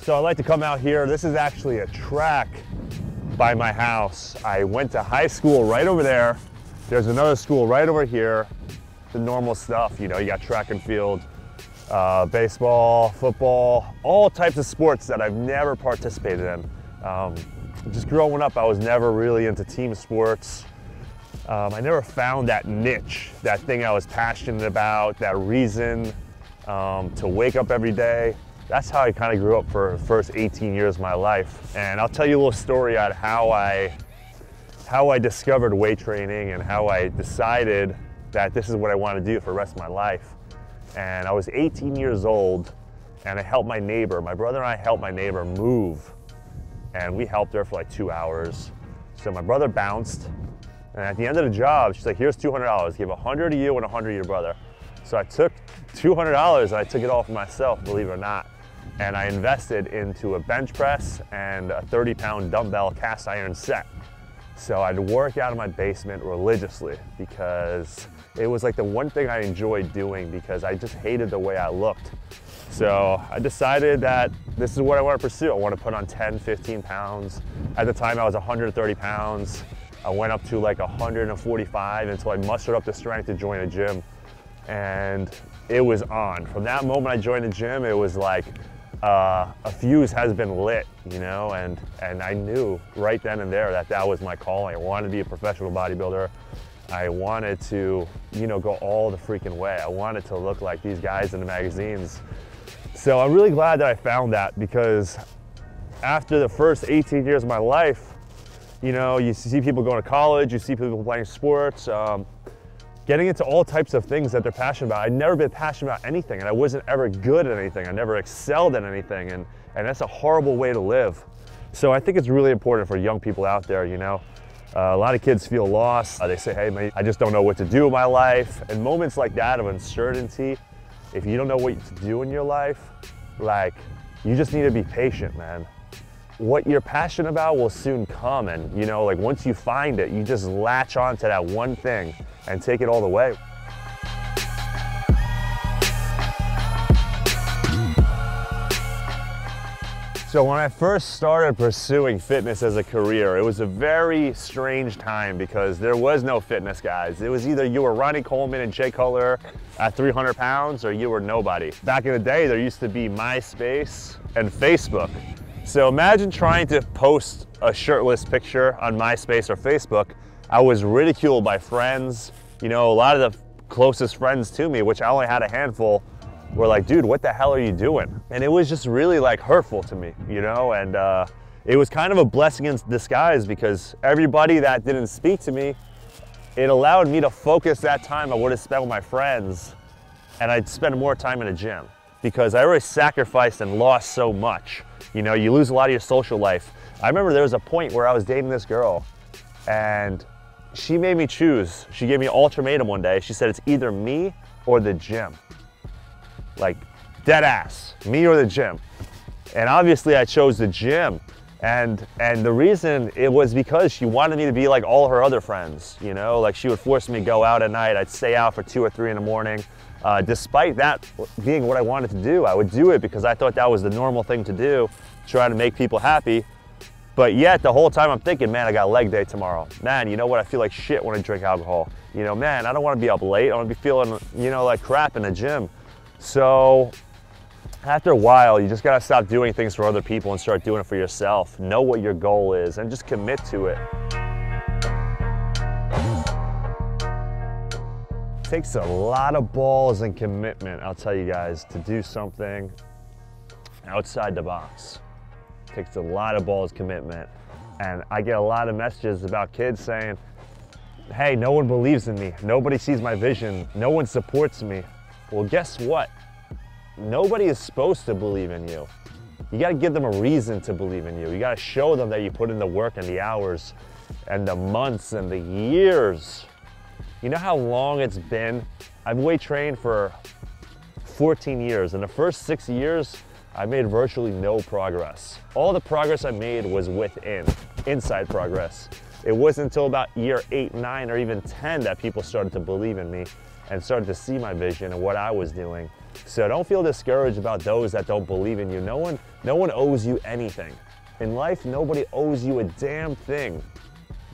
So I like to come out here. This is actually a track by my house. I went to high school right over there. There's another school right over here. The normal stuff, you know, you got track and field, baseball, football, all types of sports that I've never participated in. Just growing up, I was never really into team sports. I never found that niche, that thing I was passionate about, that reason to wake up every day. That's how I kind of grew up for the first 18 years of my life. And I'll tell you a little story on how I discovered weight training and how I decided that this is what I want to do for the rest of my life. And I was 18 years old and I helped my neighbor. My brother and I helped my neighbor move. And we helped her for like 2 hours. So my brother bounced. And at the end of the job, she's like, here's $200. Give 100 to you and 100 to your brother. So I took $200 and I took it all for myself, believe it or not. And I invested into a bench press and a 30-pound dumbbell cast iron set. So I'd work out in my basement religiously because it was like the one thing I enjoyed doing because I just hated the way I looked. So I decided that this is what I want to pursue. I want to put on 10, 15 pounds. At the time I was 130 pounds. I went up to like 145 until I mustered up the strength to join a gym. And it was on. From that moment I joined the gym, it was like a fuse has been lit, you know, and I knew right then and there that that was my calling. I wanted to be a professional bodybuilder. I wanted to, you know, go all the freaking way. I wanted to look like these guys in the magazines. So I'm really glad that I found that because after the first 18 years of my life, you know, you see people going to college, you see people playing sports, getting into all types of things that they're passionate about. I'd never been passionate about anything and I wasn't ever good at anything. I never excelled at anything and that's a horrible way to live. So I think it's really important for young people out there, you know. A lot of kids feel lost. They say, hey, mate, I just don't know what to do in my life. And moments like that of uncertainty, if you don't know what to do in your life, like, you just need to be patient, man. What you're passionate about will soon come, and you know, like once you find it, you just latch on to that one thing and take it all the way. So when I first started pursuing fitness as a career, it was a very strange time because there was no fitness guys. It was either you were Ronnie Coleman and Jay Cutler at 300 pounds or you were nobody. Back in the day, there used to be MySpace and Facebook. So imagine trying to post a shirtless picture on MySpace or Facebook. I was ridiculed by friends. You know, a lot of the closest friends to me, which I only had a handful, were like, dude, what the hell are you doing? And it was just really like hurtful to me, you know? And it was kind of a blessing in disguise because everybody that didn't speak to me, it allowed me to focus that time I would have spent with my friends, and I'd spend more time in the gym because I already sacrificed and lost so much. You know, you lose a lot of your social life. I remember there was a point where I was dating this girl and she made me choose. She gave me an ultimatum one day. She said, it's either me or the gym. Like, dead ass, me or the gym. And obviously I chose the gym. And the reason it was because she wanted me to be like all her other friends, you know? Like she would force me to go out at night. I'd stay out for 2 or 3 in the morning. Despite that being what I wanted to do, I would do it because I thought that was the normal thing to do, try to make people happy. But yet the whole time I'm thinking, man, I got leg day tomorrow. Man, you know what? I feel like shit when I drink alcohol. You know, man, I don't want to be up late. I want to be feeling, you know, like crap in the gym. So after a while, you just got to stop doing things for other people and start doing it for yourself. Know what your goal is and just commit to it. It takes a lot of balls and commitment, I'll tell you guys, to do something outside the box. It takes a lot of balls, commitment. And I get a lot of messages about kids saying, hey, no one believes in me. Nobody sees my vision. No one supports me. Well, guess what? Nobody is supposed to believe in you. You gotta give them a reason to believe in you. You gotta show them that you put in the work and the hours and the months and the years. You know how long it's been? I've weight trained for 14 years. In the first 6 years, I made virtually no progress. All the progress I made was inside progress. It wasn't until about year 8, 9, or even 10 that people started to believe in me and started to see my vision and what I was doing. So don't feel discouraged about those that don't believe in you. No one owes you anything. In life, nobody owes you a damn thing.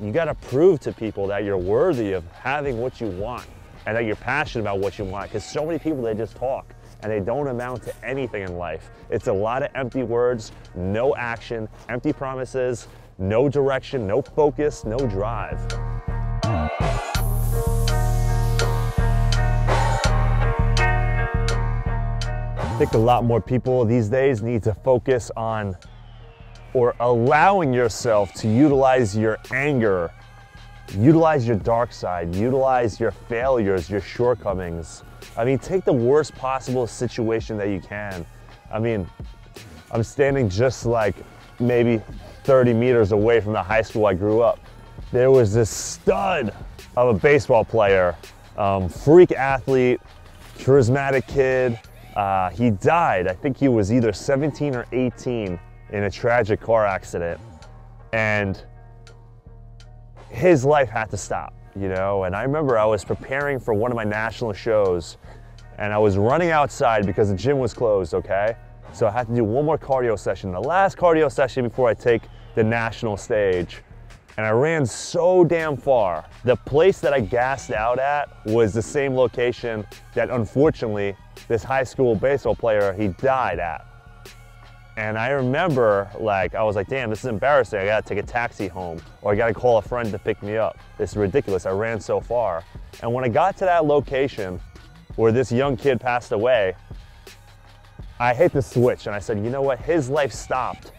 You gotta prove to people that you're worthy of having what you want and that you're passionate about what you want, because so many people, they just talk and they don't amount to anything in life. It's a lot of empty words, no action, empty promises, no direction, no focus, no drive. I think a lot more people these days need to focus on or allowing yourself to utilize your anger, utilize your dark side, utilize your failures, your shortcomings. I mean, take the worst possible situation that you can. I mean, I'm standing just like maybe 30 meters away from the high school I grew up. There was this stud of a baseball player, freak athlete, charismatic kid. He died. I think he was either 17 or 18 in a tragic car accident. And his life had to stop, you know? And I remember I was preparing for one of my national shows and I was running outside because the gym was closed, okay? So I had to do one more cardio session, the last cardio session before I take the national stage. And I ran so damn far. The place that I gassed out at was the same location that unfortunately this high school baseball player, he died at. And I remember, like, I was like, damn, this is embarrassing. I gotta take a taxi home, or I gotta call a friend to pick me up. This is ridiculous, I ran so far. And when I got to that location where this young kid passed away, I hit the switch and I said, you know what, his life stopped.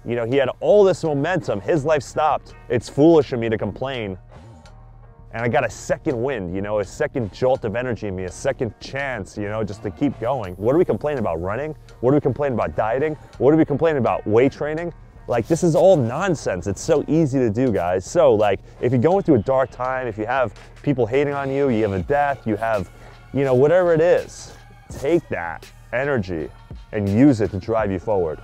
You know, he had all this momentum, his life stopped. It's foolish of me to complain. And I got a second wind, you know, a second jolt of energy in me, a second chance, you know, just to keep going. What are we complaining about? Running? What are we complaining about? Dieting? What are we complaining about? Weight training? Like, this is all nonsense. It's so easy to do, guys. So, like, if you're going through a dark time, if you have people hating on you, you have a death, you have, you know, whatever it is, take that energy and use it to drive you forward.